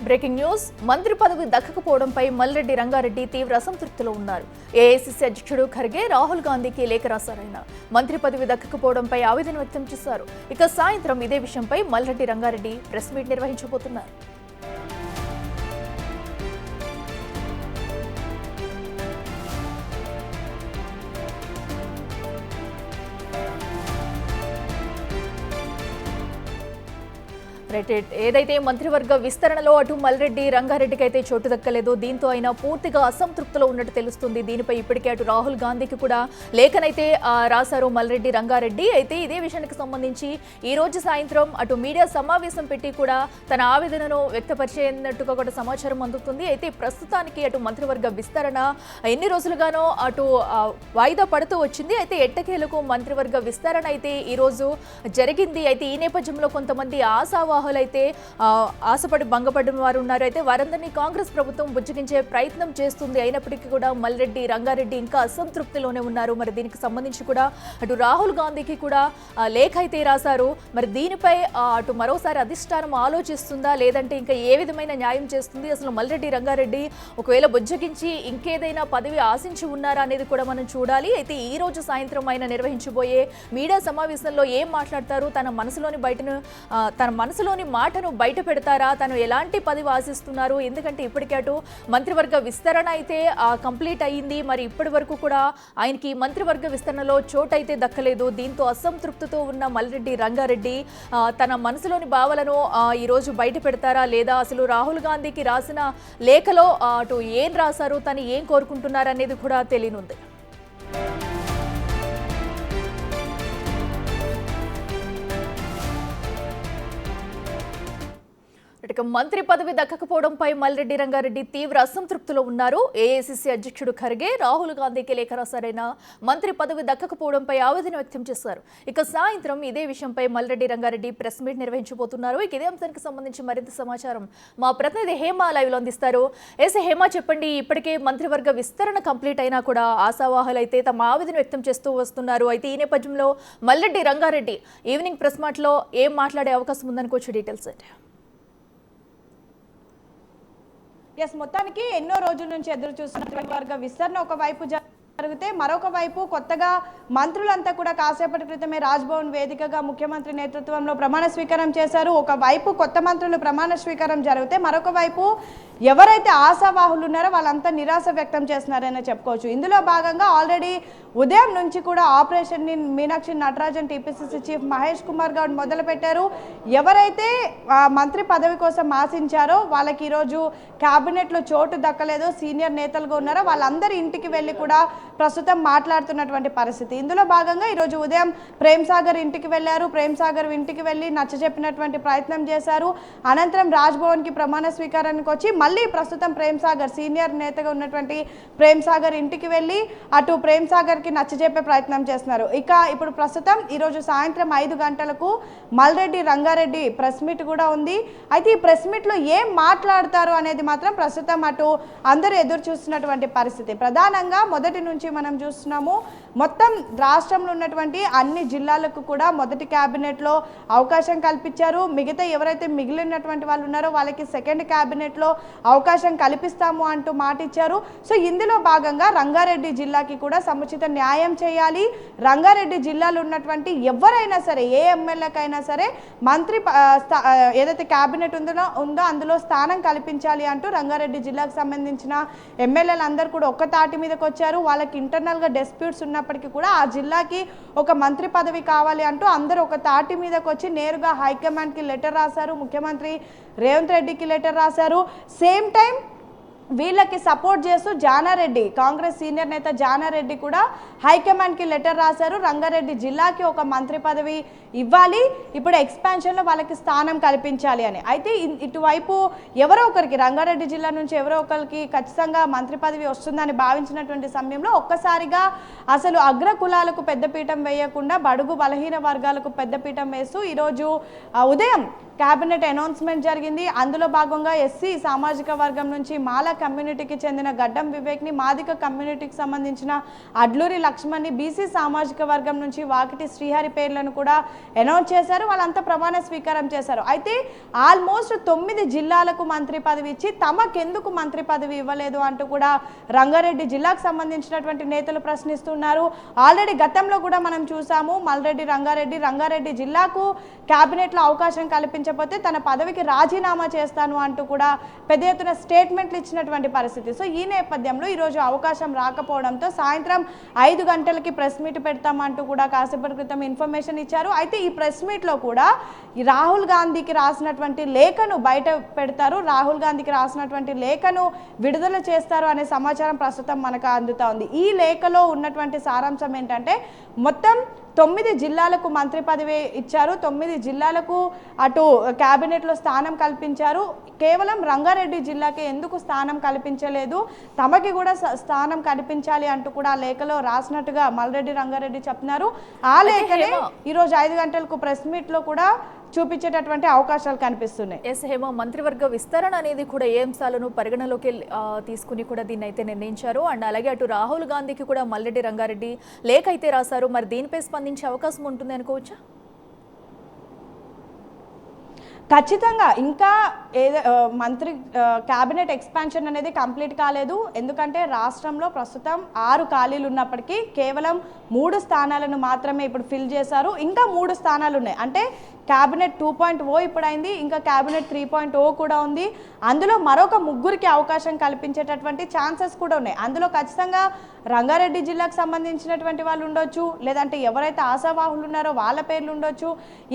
Breaking news మంత్రి పదవి దక్కకపోవడంపై మల్రెడ్డి రంగారెడ్డి తీవ్ర అసంతృప్తిలో ఉన్నారు. ఏఐసీసీ అధ్యక్షుడు ఖర్గే రాహుల్ గాంధీకి లేఖ రాశారాయన. మంత్రి పదవి దక్కకపోవడంపై ఆవేదన వ్యక్తం చేశారు. ఇక సాయంత్రం ఇదే విషయంపై మల్రెడ్డి రంగారెడ్డి ప్రెస్ మీట్ నిర్వహించబోతున్నారు. ఏదైతే మంత్రివర్గ విస్తరణలో అటు మల్రెడ్డి రంగారెడ్డికి అయితే చోటు దక్కలేదో దీంతో ఆయన పూర్తిగా అసంతృప్తిలో ఉన్నట్టు తెలుస్తుంది. దీనిపై ఇప్పటికే అటు రాహుల్ గాంధీకి కూడా లేఖనైతే రాశారు మల్రెడ్డి రంగారెడ్డి. అయితే ఇదే విషయానికి సంబంధించి ఈ రోజు సాయంత్రం అటు మీడియా సమావేశం పెట్టి కూడా తన ఆవేదనను వ్యక్తపరిచేనట్టుగా కూడా సమాచారం అందుతుంది. అయితే ప్రస్తుతానికి అటు మంత్రివర్గ విస్తరణ ఎన్ని రోజులుగానో అటు వాయిదా పడుతూ వచ్చింది. అయితే ఎట్టకేలకు మంత్రివర్గ విస్తరణ అయితే ఈ రోజు జరిగింది. అయితే ఈ నేపథ్యంలో కొంతమంది అయితే ఆశపడి భంగపడిన వారు ఉన్నారు. అయితే వారందరినీ కాంగ్రెస్ ప్రభుత్వం బుజ్జగించే ప్రయత్నం చేస్తుంది. అయినప్పటికీ కూడా మల్రెడ్డి రంగారెడ్డి ఇంకా అసంతృప్తిలోనే ఉన్నారు. మరి దీనికి సంబంధించి కూడా అటు రాహుల్ గాంధీకి కూడా లేఖ అయితే రాశారు. మరి దీనిపై అటు మరోసారి అధిష్టానం ఆలోచిస్తుందా లేదంటే ఇంకా ఏ విధమైన న్యాయం చేస్తుంది, అసలు మల్రెడ్డి రంగారెడ్డి ఒకవేళ బుజ్జగించి ఇంకేదైనా పదవి ఆశించి ఉన్నారా అనేది కూడా మనం చూడాలి. అయితే ఈ రోజు సాయంత్రం ఆయన నిర్వహించబోయే మీడియా సమావేశంలో ఏం మాట్లాడతారు, తన మనసులోని మాటను బయట పెడతారా, తను ఎలాంటి పదవి ఆశిస్తున్నారు, ఎందుకంటే ఇప్పటికే అటు మంత్రివర్గ విస్తరణ అయితే కంప్లీట్ అయ్యింది. మరి ఇప్పటి వరకు కూడా ఆయనకి మంత్రివర్గ విస్తరణలో చోటు అయితే దక్కలేదు. దీంతో అసంతృప్తితో ఉన్న మల్రెడ్డి రంగారెడ్డి తన మనసులోని భావాలను ఈరోజు బయట పెడతారా లేదా అసలు రాహుల్ గాంధీకి రాసిన లేఖలో అటు ఏం రాశారు, తను ఏం కోరుకుంటున్నారు అనేది కూడా తెలియనుంది. మంత్రి పదవి దక్కకపోవడంపై మల్రెడ్డి రంగారెడ్డి తీవ్ర అసంతృప్తిలో ఉన్నారు. ఏఐసీసీ అధ్యక్షుడు ఖర్గే రాహుల్ గాంధీకి లేఖ రాశారైన మంత్రి పదవి దక్కకపోవడంపై ఆవేదన వ్యక్తం చేశారు. ఇక సాయంత్రం ఇదే విషయంపై మల్రెడ్డి రంగారెడ్డి ప్రెస్ మీట్ నిర్వహించబోతున్నారు. ఇక ఇదే అంశానికి సంబంధించి మరింత సమాచారం మా ప్రతినిధి హేమ లైవ్ లో అందిస్తారు. హేమ, చెప్పండి, ఇప్పటికే మంత్రివర్గ విస్తరణ కంప్లీట్ అయినా కూడా ఆశావాహులు అయితే తమ ఆవేదన వ్యక్తం చేస్తూ వస్తున్నారు. అయితే ఈ నేపథ్యంలో Malreddy Rangareddy evening press meet లో ఏం మాట్లాడే అవకాశం ఉందనుకోవచ్చు, డీటెయిల్స్ అంటే? మొత్తానికి ఎన్నో రోజుల నుంచి ఎదురు చూస్తున్న వర్గ విస్తరణ ఒకవైపు జరిగితే మరొక వైపు కొత్తగా మంత్రులంతా కూడా కాసేపటి క్రితమే రాజ్భవన్ వేదికగా ముఖ్యమంత్రి నేతృత్వంలో ప్రమాణ స్వీకారం చేశారు. ఒకవైపు కొత్త మంత్రులు ప్రమాణ స్వీకారం జరిగితే మరొక వైపు ఎవరైతే ఆశావాహులు ఉన్నారో వాళ్ళంతా నిరాశ వ్యక్తం చేస్తున్నారని చెప్పుకోవచ్చు. ఇందులో భాగంగా ఆల్రెడీ ఉదయం నుంచి కూడా operation Meenakshi Natarajan TPCC chief Mahesh Kumar Goud మొదలుపెట్టారు. ఎవరైతే మంత్రి పదవి కోసం ఆశించారో వాళ్ళకి ఈరోజు క్యాబినెట్లో చోటు దక్కలేదో సీనియర్ నేతలుగా ఉన్నారో వాళ్ళందరి ఇంటికి వెళ్ళి కూడా ప్రస్తుతం మాట్లాడుతున్నటువంటి పరిస్థితి. ఇందులో భాగంగా ఈరోజు ఉదయం ప్రేమ్ సాగర్ ఇంటికి వెళ్ళారు. ప్రేమ్ సాగర్ ఇంటికి వెళ్ళి నచ్చజెప్పినటువంటి ప్రయత్నం చేశారు. అనంతరం రాజ్భవన్కి ప్రమాణ స్వీకారానికి వచ్చి మళ్ళీ ప్రస్తుతం ప్రేమ్ సాగర్ సీనియర్ నేతగా ఉన్నటువంటి ప్రేమ్ సాగర్ ఇంటికి వెళ్ళి అటు ప్రేమ్ సాగర్కి నచ్చజెప్పే ప్రయత్నం చేస్తున్నారు. ఇక ఇప్పుడు ప్రస్తుతం ఈరోజు సాయంత్రం 5 గంటలకు మల్రెడ్డి రంగారెడ్డి ప్రెస్ మీట్ కూడా ఉంది. అయితే ఈ ప్రెస్ మీట్లో ఏం మాట్లాడతారు అనేది మాత్రం ప్రస్తుతం అటు అందరూ ఎదురు చూస్తున్నటువంటి పరిస్థితి. ప్రధానంగా మొదటి నుంచి మనం చూస్తున్నాము, మొత్తం రాష్ట్రంలో ఉన్నటువంటి అన్ని జిల్లాలకు కూడా మొదటి క్యాబినెట్లో అవకాశం కల్పించారు. మిగతా ఎవరైతే మిగిలినటువంటి వాళ్ళు ఉన్నారో వాళ్ళకి సెకండ్ క్యాబినెట్లో అవకాశం కల్పిస్తాము అంటూ మాట ఇచ్చారు. సో ఇందులో భాగంగా రంగారెడ్డి జిల్లాకి కూడా సముచిత న్యాయం చేయాలి. రంగారెడ్డి జిల్లాలో ఉన్నటువంటి ఎవరైనా సరే ఏ ఎమ్మెల్యేకైనా సరే మంత్రి ఏదైతే క్యాబినెట్ ఉందో అందులో స్థానం కల్పించాలి అంటూ రంగారెడ్డి జిల్లాకు సంబంధించిన ఎమ్మెల్యేలు అందరూ కూడా ఒక్క తాటి మీదకి వచ్చారు. వాళ్ళకి ఇంటర్నల్గా డిస్ప్యూట్స్ ఉన్నప్పటికీ కూడా ఆ జిల్లాకి ఒక మంత్రి పదవి కావాలి అంటూ అందరూ ఒక తాటి మీదకి వచ్చి నేరుగా హైకమాండ్కి లెటర్ రాశారు. ముఖ్యమంత్రి రేవంత్ రెడ్డికి లెటర్ రాశారు. సేమ్ టైం వీళ్ళకి సపోర్ట్ చేస్తూ జానారెడ్డి, కాంగ్రెస్ సీనియర్ నేత జానారెడ్డి కూడా హైకమాండ్కి లెటర్ రాశారు. రంగారెడ్డి జిల్లాకి ఒక మంత్రి పదవి ఇవ్వాలి, ఇప్పుడు ఎక్స్పాన్షన్లో వాళ్ళకి స్థానం కల్పించాలి అని. అయితే ఇటువైపు ఎవరో ఒకరికి రంగారెడ్డి జిల్లా నుంచి ఎవరో ఒకరికి ఖచ్చితంగా మంత్రి పదవి వస్తుందని భావించినటువంటి సమయంలో ఒక్కసారిగా అసలు అగ్ర కులాలకు పెద్దపీఠం వేయకుండా బడుగు బలహీన వర్గాలకు పెద్దపీఠం వేస్తూ ఈరోజు ఉదయం కేబినెట్ అనౌన్స్మెంట్ జరిగింది. అందులో భాగంగా ఎస్సీ సామాజిక వర్గం నుంచి మాల కమ్యూనిటీకి చెందిన గడ్డం వివేక్ని, మాదిక కమ్యూనిటీకి సంబంధించిన అడ్లూరి లక్ష్మణ్ని, బీసీ సామాజిక వర్గం నుంచి వాకిటి శ్రీహరి పేర్లను కూడా అనౌన్స్ చేశారు. వాళ్ళంతా ప్రమాణ స్వీకారం చేశారు. అయితే ఆల్మోస్ట్ 9 జిల్లాలకు మంత్రి పదవి ఇచ్చి తమకెందుకు మంత్రి పదవి ఇవ్వలేదు అంటూ కూడా రంగారెడ్డి జిల్లాకు సంబంధించినటువంటి నేతలు ప్రశ్నిస్తున్నారు. ఆల్రెడీ గతంలో కూడా మనం చూసాము, మల్రెడ్డి రంగారెడ్డి జిల్లాకు కేబినెట్లో అవకాశం కల్పించకపోతే తన పదవికి రాజీనామా చేస్తాను అంటూ కూడా పెద్ద ఎత్తున స్టేట్మెంట్లు ఇచ్చినటువంటి పరిస్థితి. సో ఈ నేపథ్యంలో ఈరోజు అవకాశం రాకపోవడంతో సాయంత్రం 5 గంటలకి ప్రెస్ మీట్ పెడతామంటూ కూడా కాసేపటి క్రితం ఇన్ఫర్మేషన్ ఇచ్చారు. అయితే ఈ ప్రెస్ మీట్లో కూడా రాహుల్ గాంధీకి రాసినటువంటి లేఖను బయట పెడతారు, రాహుల్ గాంధీకి రాసినటువంటి లేఖను విడుదల చేస్తారు అనే సమాచారం ప్రస్తుతం మనకు అందుతా ఉంది. ఈ లేఖలో ఉన్నటువంటి సారాంశం ఏంటంటే మొత్తం 9 జిల్లాలకు మంత్రి పదవి ఇచ్చారు, 9 జిల్లాలకు అటు కేబినెట్లో స్థానం కల్పించారు. కేవలం రంగారెడ్డి జిల్లాకి ఎందుకు స్థానం కల్పించలేదు, తమకి కూడా స్థానం కల్పించాలి అంటూ కూడా ఆ లేఖలో రాసినట్టుగా మల్రెడ్డి రంగారెడ్డి చెప్తున్నారు. ఆ లేఖనే ఈరోజు 5 గంటలకు ప్రెస్ మీట్లో కూడా చూపించేటటువంటి అవకాశాలు కనిపిస్తున్నాయి. ఎస్ హేమ, మంత్రివర్గ విస్తరణ అనేది కూడా ఏ అంశాలను పరిగణలోకి తీసుకుని కూడా దీన్ని అయితే నిర్ణయించారు. అండ్ అలాగే అటు రాహుల్ గాంధీకి కూడా మల్రెడ్డి రంగారెడ్డి లేఖ అయితే రాశారు. మరి దీనిపై స్పందించే అవకాశం ఉంటుంది అనుకోవచ్చా? ఖచ్చితంగా ఇంకా మంత్రి క్యాబినెట్ ఎక్స్పాన్షన్ అనేది కంప్లీట్ కాలేదు. ఎందుకంటే రాష్ట్రంలో ప్రస్తుతం 6 ఖాళీలు ఉన్నప్పటికీ కేవలం 3 స్థానాలను మాత్రమే ఇప్పుడు ఫిల్ చేశారు. ఇంకా 3 స్థానాలు ఉన్నాయి. అంటే క్యాబినెట్ 2.0 ఇప్పుడు అయింది, ఇంకా క్యాబినెట్ 3.0 కూడా ఉంది. అందులో మరొక 3కి అవకాశం కల్పించేటటువంటి ఛాన్సెస్ కూడా ఉన్నాయి. అందులో ఖచ్చితంగా రంగారెడ్డి జిల్లాకు సంబంధించినటువంటి వాళ్ళు ఉండొచ్చు, లేదంటే ఎవరైతే ఆశావాహులు ఉన్నారో వాళ్ళ పేర్లు ఉండొచ్చు.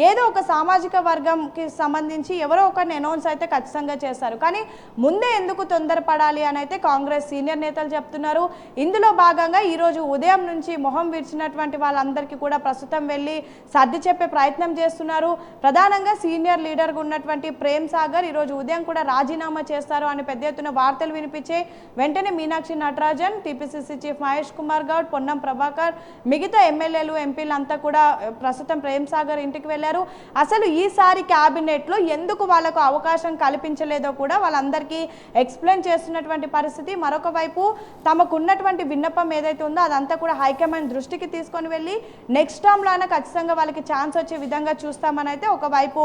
ఏదో ఒక సామాజిక వర్గంకి సంబంధించి ఎవరో ఒకరిని అనౌన్స్ అయితే ఖచ్చితంగా చేస్తారు. కానీ ముందే ఎందుకు తొందరపడాలి అని అయితే కాంగ్రెస్ సీనియర్ నేతలు చెప్తున్నారు. ఇందులో భాగంగా ఈరోజు ఉదయం నుంచి మొహం విడిచినటువంటి వాళ్ళందరికీ కూడా ప్రస్తుతం వెళ్ళి సర్ది చెప్పే ప్రయత్నం చేస్తున్నారు. ప్రధానంగా సీనియర్ లీడర్గా ఉన్నటువంటి ప్రేమ్ సాగర్ ఈరోజు ఉదయం కూడా రాజీనామా చేస్తారు అని పెద్ద ఎత్తున వార్తలు వినిపించే వెంటనే మీనాక్షి నటరాజన్, టీపీసీసీ చీఫ్ మహేష్ కుమార్ గౌడ్, పొన్నం ప్రభాకర్, మిగతా ఎమ్మెల్యేలు ఎంపీలు అంతా కూడా ప్రస్తుతం ప్రేమ్ సాగర్ ఇంటికి వెళ్ళారు. అసలు ఈసారి క్యాబినెట్లో ఎందుకు వాళ్ళకు అవకాశం కల్పించలేదో కూడా వాళ్ళందరికీ ఎక్స్ప్లెయిన్ చేస్తున్నటువంటి పరిస్థితి. మరొక వైపు తమకున్నటువంటి విన్నపం ఏదైతే ఉందో అదంతా కూడా హైకమాండ్ దృష్టికి తీసుకొని వెళ్ళి నెక్స్ట్ టర్మ్లో అయినా ఖచ్చితంగా వాళ్ళకి ఛాన్స్ వచ్చే విధంగా చూస్తామని అయితే ఒకవైపు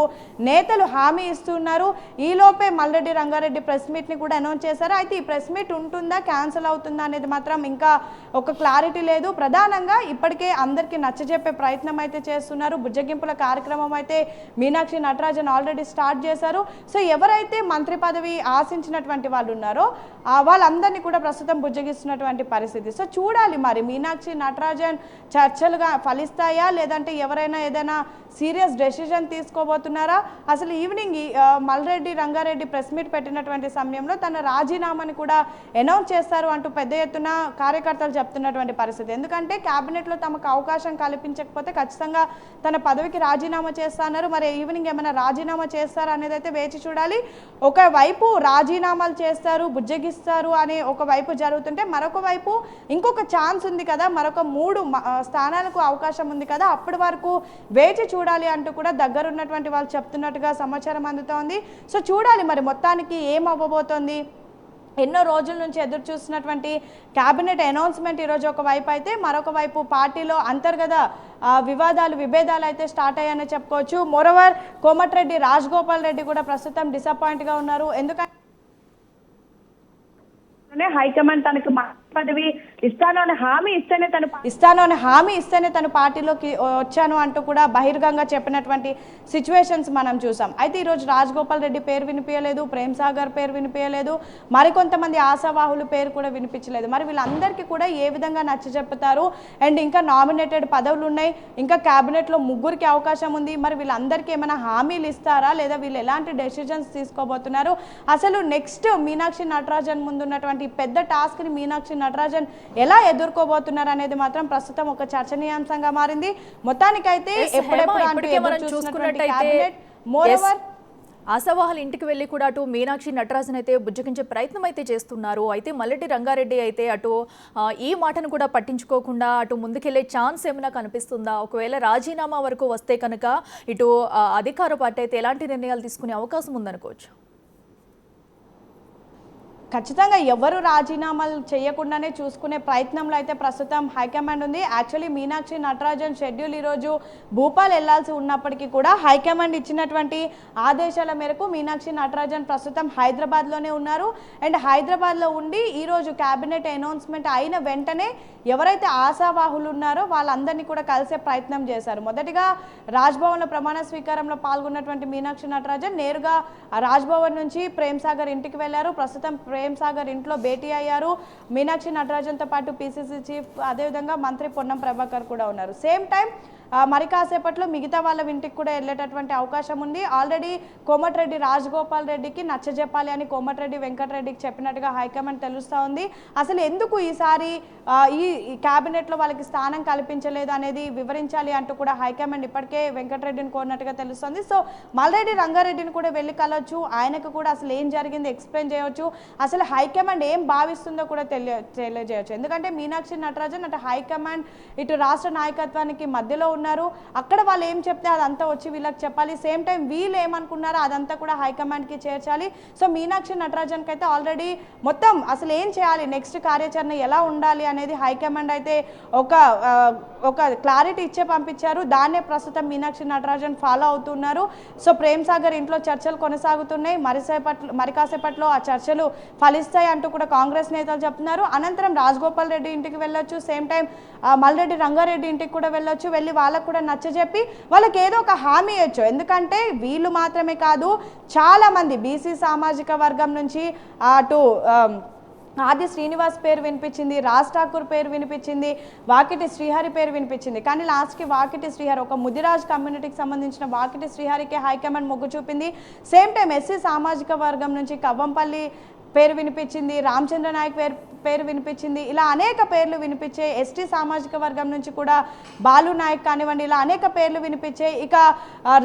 నేతలు హామీ ఇస్తున్నారు. ఈలోపే మల్రెడ్డి రంగారెడ్డి ప్రెస్ మీట్ని కూడా అనౌన్స్ చేశారు. అయితే ఈ ప్రెస్ మీట్ ఉంటుందా, క్యాన్సిల్ అవుతుందా అనేది మాత్రం ఇంకా ఒక క్లారిటీ లేదు. ప్రధానంగా ఇప్పటికే అందరికీ నచ్చజెప్పే ప్రయత్నం అయితే చేస్తున్నారు. బుజ్జగింపుల కార్యక్రమం అయితే మీనాక్షి నటరాజన్ ఆల్రెడీ స్టార్ట్ చేశారు. సో ఎవరైతే మంత్రి పదవి ఆశించినటువంటి వాళ్ళు ఉన్నారో వాళ్ళందరినీ కూడా ప్రస్తుతం బుజ్జగిస్తున్నటువంటి పరిస్థితి. సో చూడాలి మరి మీనాక్షి నటరాజన్ చర్చలుగా ఫలిస్తాయా, లేదంటే ఎవరైనా ఏదైనా సీరియస్ డెసిజన్ తీసుకోబోతున్నారా? అసలు evening Malreddy Rangareddy press meet పెట్టినటువంటి సమయంలో తన రాజీనామాని కూడా అనౌన్స్ చేస్తారు అంటూ పెద్ద ఎత్తున కార్యకర్తలు చెప్తున్నటువంటి పరిస్థితి. ఎందుకంటే క్యాబినెట్లో తమకు అవకాశం కల్పించకపోతే ఖచ్చితంగా తన పదవికి రాజీనామా చేస్తున్నారు. మరి ఈవినింగ్ ఏమైనా రాజీనామా చేస్తారా అనేది అయితే వేచి చూడాలి. ఒకవైపు రాజీనామాలు చేస్తారు, బుజ్జగిస్తారు అనే ఒకవైపు జరుగుతుంటే మరొక వైపు ఇంకొక ఛాన్స్ ఉంది కదా, మరొక 3 స్థానాలకు అవకాశం ఉంది కదా, అప్పటి వరకు వేచి చూడాలి అంటూ కూడా దగ్గరున్నటువంటి వాళ్ళు చెప్తున్నట్టుగా సమాచారం అందుతోంది. సో చూడాలి మరి మొత్తానికి ఏం అవ్వబోతోంది. ఎన్నో రోజుల నుంచి ఎదురు చూస్తున్నటువంటి క్యాబినెట్ అనౌన్స్మెంట్ ఈరోజు ఒకవైపు అయితే మరొక వైపు పార్టీలో అంతర్గత విభేదాలు అయితే స్టార్ట్ అయ్యాయని చెప్పుకోవచ్చు. మోరోవర్ కోమటిరెడ్డి రాజగోపాల్ రెడ్డి కూడా ప్రస్తుతం డిసప్పాయింట్గా ఉన్నారు. ఎందుకంటే హైకమాండ్ తనకు పదవి ఇస్తాను అని హామీ ఇస్తేనే తను పార్టీలోకి వచ్చాను అంటూ కూడా బహిర్గంగా చెప్పినటువంటి సిచ్యువేషన్స్ మనం చూసాం. అయితే ఈరోజు రాజగోపాల్ రెడ్డి పేరు వినిపించలేదు, ప్రేమ్ సాగర్ పేరు వినిపించలేదు, మరికొంతమంది ఆశావాహులు పేరు కూడా వినిపించలేదు. మరి వీళ్ళందరికీ కూడా ఏ విధంగా నచ్చజెప్పుతారు? అండ్ ఇంకా నామినేటెడ్ పదవులు ఉన్నాయి, ఇంకా క్యాబినెట్లో 3కి అవకాశం ఉంది. మరి వీళ్ళందరికీ ఏమైనా హామీలు ఇస్తారా, లేదా వీళ్ళు ఎలాంటి డెసిజన్స్ తీసుకోబోతున్నారు? అసలు నెక్స్ట్ మీనాక్షి నటరాజన్ ముందున్నటువంటి పెద్ద టాస్క్ని మీనాక్షి నటరాజన్ ఎలా ఎదుర్కోబోతున్నారు అనేది మాత్రం ప్రస్తుతం ఒక చర్చనీయాంశంగా మారింది. మొత్తానికైతే ఎప్పుడెప్పుడు ఆశావాహుల ఇంటికి వెళ్ళి కూడా అటు మీనాక్షి నటరాజన్ అయితే బుజ్జగించే ప్రయత్నం అయితే చేస్తున్నారు. అయితే మల్లెడ్డి రంగారెడ్డి అయితే అటు ఈ మాటను కూడా పట్టించుకోకుండా అటు ముందుకెళ్లే ఛాన్స్ ఏమైనా కనిపిస్తుందా? ఒకవేళ రాజీనామా వరకు వస్తే కనుక ఇటు అధికార పార్టీ అయితే ఎలాంటి నిర్ణయాలు తీసుకునే అవకాశం ఉందనుకోవచ్చు? ఖచ్చితంగా ఎవరు రాజీనామాలు చేయకుండానే చూసుకునే ప్రయత్నంలో అయితే ప్రస్తుతం హైకమాండ్ ఉంది. యాక్చువల్లీ మీనాక్షి నటరాజన్ షెడ్యూల్ ఈరోజు భూపాల్ వెళ్లాల్సి ఉన్నప్పటికీ కూడా హైకమాండ్ ఇచ్చినటువంటి ఆదేశాల మేరకు మీనాక్షి నటరాజన్ ప్రస్తుతం హైదరాబాద్లోనే ఉన్నారు. అండ్ హైదరాబాద్లో ఉండి ఈరోజు క్యాబినెట్ అనౌన్స్మెంట్ అయిన వెంటనే ఎవరైతే ఆశావాహులు ఉన్నారో వాళ్ళందరినీ కూడా కలిసే ప్రయత్నం చేశారు. మొదటిగా రాజ్భవన్లో ప్రమాణ స్వీకారంలో పాల్గొన్నటువంటి మీనాక్షి నటరాజన్ నేరుగా రాజ్భవన్ నుంచి ప్రేమ్ సాగర్ ఇంటికి వెళ్లారు. ప్రస్తుతం ప్రేమ్ సాగర్ ఇంట్లో భేటీ అయ్యారు. మీనాక్షి నటరాజన్తో పాటు పిసిసి చీఫ్ అదేవిధంగా మంత్రి పొన్నం ప్రభాకర్ కూడా ఉన్నారు. సేమ్ టైం మరి కాసేపట్లో మిగతా వాళ్ళ ఇంటికి కూడా వెళ్ళేటటువంటి అవకాశం ఉంది. ఆల్రెడీ కోమటిరెడ్డి రాజగోపాల్ రెడ్డికి నచ్చజెప్పాలి అని కోమటిరెడ్డి వెంకటరెడ్డికి చెప్పినట్టుగా హైకమాండ్ తెలుస్తూ ఉంది. అసలు ఎందుకు ఈసారి ఈ క్యాబినెట్లో వాళ్ళకి స్థానం కల్పించలేదు అనేది వివరించాలి అంటూ కూడా హైకమాండ్ ఇప్పటికే వెంకటరెడ్డిని కోరినట్టుగా తెలుస్తుంది. సో మల్రెడ్డి రంగారెడ్డిని కూడా వెళ్ళి కలవచ్చు, ఆయనకు కూడా అసలు ఏం జరిగింది ఎక్స్ప్లెయిన్ చేయవచ్చు, అసలు హైకమాండ్ ఏం భావిస్తుందో కూడా తెలియజేయచ్చు. ఎందుకంటే మీనాక్షి నటరాజన్ అటు హైకమాండ్ ఇటు రాష్ట్ర నాయకత్వానికి మధ్యలో ఉన్నారు. అక్కడ వాళ్ళు ఏం చెప్తే అదంతా వచ్చి వీళ్ళకి చెప్పాలి. సేమ్ టైం వీళ్ళు ఏమనుకున్నారో అదంతా కూడా హైకమాండ్కి చేర్చాలి. సో మీనాక్షి నటరాజన్కి అయితే ఆల్రెడీ మొత్తం అసలు ఏం చేయాలి, నెక్స్ట్ కార్యాచరణ ఎలా ఉండాలి అనేది హైకమాండ్ అయితే ఒక క్లారిటీ ఇచ్చే పంపించారు. దాన్నే ప్రస్తుతం మీనాక్షి నటరాజన్ ఫాలో అవుతున్నారు. సో ప్రేమ్ సాగర్ ఇంట్లో చర్చలు కొనసాగుతున్నాయి. మరి కాసేపట్లో ఆ చర్చలు ఫలిస్తాయి అంటూ కూడా కాంగ్రెస్ నేతలు చెప్తున్నారు. అనంతరం రాజగోపాల్ రెడ్డి ఇంటికి వెళ్ళొచ్చు, సేమ్ టైం మల్రెడ్డి రంగారెడ్డి ఇంటికి కూడా వెళ్ళొచ్చు. వెళ్ళి వాళ్ళకు కూడా నచ్చజెప్పి వాళ్ళకి ఏదో ఒక హామీ ఇవ్వచ్చు. ఎందుకంటే వీళ్ళు మాత్రమే కాదు, చాలా మంది బీసీ సామాజిక వర్గం నుంచి అటు ఆది శ్రీనివాస్ పేరు వినిపించింది, రాజ్ ఠాకూర్ పేరు వినిపించింది, వాకిటి శ్రీహరి పేరు వినిపించింది. కానీ లాస్ట్కి వాకిటి శ్రీహరి ఒక ముదిరాజ్ కమ్యూనిటీకి సంబంధించిన వాకిటి శ్రీహరికి హైకమాండ్ మొగ్గు చూపింది. సేమ్ టైం ఎస్సీ సామాజిక వర్గం నుంచి కవ్వంపల్లి పేరు వినిపించింది, రామచంద్ర నాయక్ పేరు వినిపించింది. ఇలా అనేక పేర్లు వినిపించే, ఎస్టీ సామాజిక వర్గం నుంచి కూడా బాలు నాయక్ కానివ్వండి, ఇలా అనేక పేర్లు వినిపించే. ఇక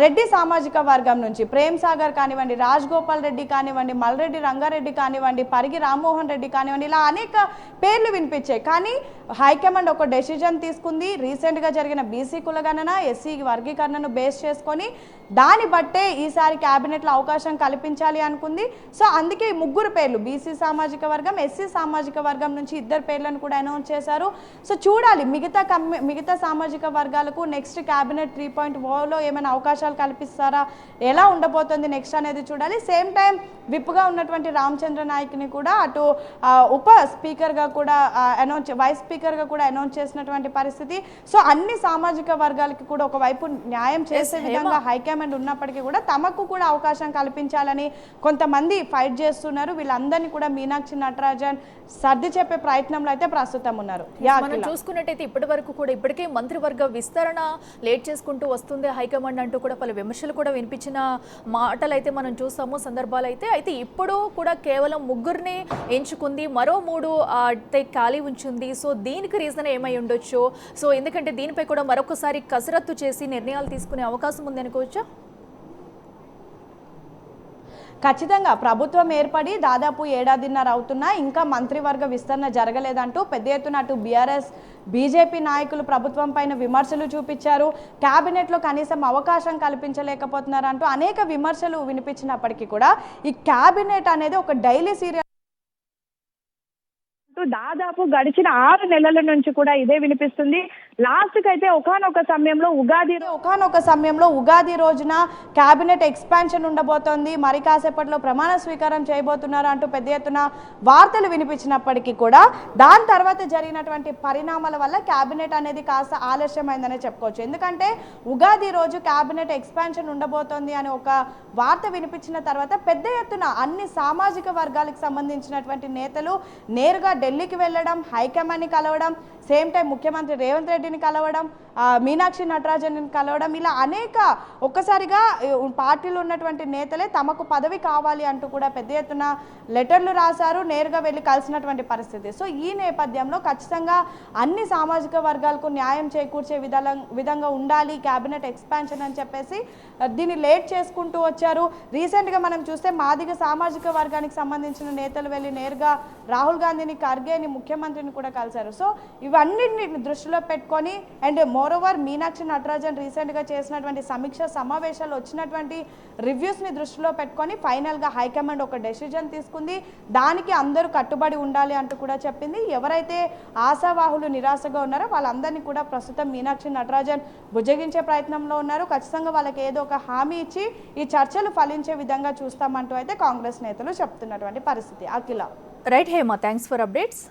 రెడ్డి సామాజిక వర్గం నుంచి ప్రేమ్ సాగర్ కానివ్వండి, రాజగోపాల్ రెడ్డి కానివ్వండి, మల్రెడ్డి రంగారెడ్డి కానివ్వండి, పరిగి రామ్మోహన్ రెడ్డి కానివ్వండి, ఇలా అనేక పేర్లు వినిపించాయి. కానీ హైకమాండ్ ఒక డెసిజన్ తీసుకుంది. రీసెంట్గా జరిగిన బీసీ కులగణన, ఎస్సీ వర్గీకరణను బేస్ చేసుకొని దాన్ని బట్టే ఈసారి క్యాబినెట్లో అవకాశం కల్పించాలి అనుకుంది. సో అందుకే ముగ్గురు పేర్లు, బీసీ సామాజిక వర్గం, ఎస్సీ సామాజిక వర్గం నుంచి 2 పేర్లను కూడా అనౌన్స్ చేశారు. సో చూడాలి మిగతా సామాజిక వర్గాలకు నెక్స్ట్ క్యాబినెట్ 3.0లో ఏమైనా అవకాశాలు కల్పిస్తారా, ఎలా ఉండబోతుంది నెక్స్ట్ అనేది చూడాలి. సేమ్ టైం విప్గా ఉన్నటువంటి రామచంద్ర నాయక్ని కూడా అటు ఉప స్పీకర్గా కూడా వైస్ స్పీకర్గా కూడా అనౌన్స్ చేసినటువంటి పరిస్థితి. సో అన్ని సామాజిక వర్గాలకి కూడా ఒకవైపు న్యాయం చేసే విధంగా హైకమాండ్ ఉన్నప్పటికీ కూడా తమకు కూడా అవకాశం కల్పించాలని కొంతమంది ఫైట్ చేస్తున్నారు. వీళ్ళందరినీ కూడా మీనాక్షి నటరాజన్ సర్ది చెప్పే ప్రయత్నంలో అయితే ప్రస్తుతం ఉన్నారు. మనం చూసుకున్నట్టయితే ఇప్పటి వరకు కూడా ఇప్పటికే మంత్రివర్గ విస్తరణ లేట్ చేసుకుంటూ వస్తుంది హైకమాండ్ అంటూ కూడా పలు విమర్శలు కూడా వినిపించిన మాటలు అయితే మనం చూసాము, సందర్భాలు అయితే ఇప్పుడు కూడా కేవలం 3 ఎంచుకుంది, మరో 3 ఖాళీ ఉంచింది. సో దీనికి రీజన్ ఏమై ఉండొచ్చు? సో ఎందుకంటే దీనిపై కూడా మరొకసారి కసరత్తు చేసి నిర్ణయాలు తీసుకునే అవకాశం ఉంది అనుకోవచ్చా? ఖచ్చితంగా ప్రభుత్వం ఏర్పడి దాదాపు 1.5 ఏడాదిన్నర అవుతున్నా ఇంకా మంత్రివర్గ విస్తరణ జరగలేదంటూ పెద్ద ఎత్తున అటు బీఆర్ఎస్ బీజేపీ నాయకులు ప్రభుత్వం పైన విమర్శలు చూపించారు. క్యాబినెట్లో కనీసం అవకాశం కల్పించలేకపోతున్నారంటూ అనేక విమర్శలు వినిపించినప్పటికీ కూడా ఈ క్యాబినెట్ అనేది ఒక డైలీ సీరియల్ దాదాపు గడిచిన 6 నెలల నుంచి కూడా ఇదే వినిపిస్తుంది. లాస్ట్కి అయితే ఒకానొక సమయంలో ఉగాది రోజున క్యాబినెట్ ఎక్స్పాన్షన్ ఉండబోతోంది, మరి కాసేపట్లో ప్రమాణ స్వీకారం చేయబోతున్నారు అంటూ పెద్ద ఎత్తున వార్తలు వినిపించినప్పటికీ కూడా దాని తర్వాత జరిగినటువంటి పరిణామాల వల్ల క్యాబినెట్ అనేది కాస్త ఆలస్యమైందనే చెప్పుకోవచ్చు. ఎందుకంటే ఉగాది రోజు క్యాబినెట్ ఎక్స్పాన్షన్ ఉండబోతోంది అని ఒక వార్త వినిపించిన తర్వాత పెద్ద ఎత్తున అన్ని సామాజిక వర్గాలకు సంబంధించినటువంటి నేతలు నేరుగా ఢిల్లీకి వెళ్ళడం, హైకమాండ్ని కలవడం, సేమ్ టైం ముఖ్యమంత్రి రేవంత్ రెడ్డిని కలవడం, మీనాక్షి నటరాజన్ని కలవడం, ఇలా అనేక ఒక్కసారిగా పార్టీలో ఉన్నటువంటి నేతలే తమకు పదవి కావాలి అంటూ కూడా పెద్ద ఎత్తున లెటర్లు రాశారు, నేరుగా వెళ్ళి కలిసినటువంటి పరిస్థితి. సో ఈ నేపథ్యంలో ఖచ్చితంగా అన్ని సామాజిక వర్గాలకు న్యాయం చేకూర్చే విధంగా ఉండాలి క్యాబినెట్ ఎక్స్పాన్షన్ అని చెప్పేసి దీన్ని లేట్ చేసుకుంటూ వచ్చారు. రీసెంట్గా మనం చూస్తే మాదిగ సామాజిక వర్గానికి సంబంధించిన నేతలు వెళ్ళి నేరుగా రాహుల్ గాంధీని, ఖర్గేని, ముఖ్యమంత్రిని కూడా కలిశారు. సో ఇవన్నిటిని దృష్టిలో పెట్టుకొని అండ్ మోరోవర్ మీనాక్షి నటరాజన్ రీసెంట్గా చేసినటువంటి సమీక్ష సమావేశాలు వచ్చినటువంటి రివ్యూస్ని దృష్టిలో పెట్టుకొని ఫైనల్గా హైకమాండ్ ఒక డెసిజన్ తీసుకుంది. దానికి అందరూ కట్టుబడి ఉండాలి అంటూ కూడా చెప్పింది. ఎవరైతే ఆశావాహులు నిరాశగా ఉన్నారో వాళ్ళందరినీ కూడా ప్రస్తుతం మీనాక్షి నటరాజన్ బుజ్జగించే ప్రయత్నంలో ఉన్నారు. ఖచ్చితంగా వాళ్ళకి ఏదో ఒక హామీ ఇచ్చి ఈ చర్చలు ఫలించే విధంగా చూస్తామంటూ అయితే కాంగ్రెస్ నేతలు చెప్తున్నటువంటి పరిస్థితి. Akhila. Right Hema, thanks for updates.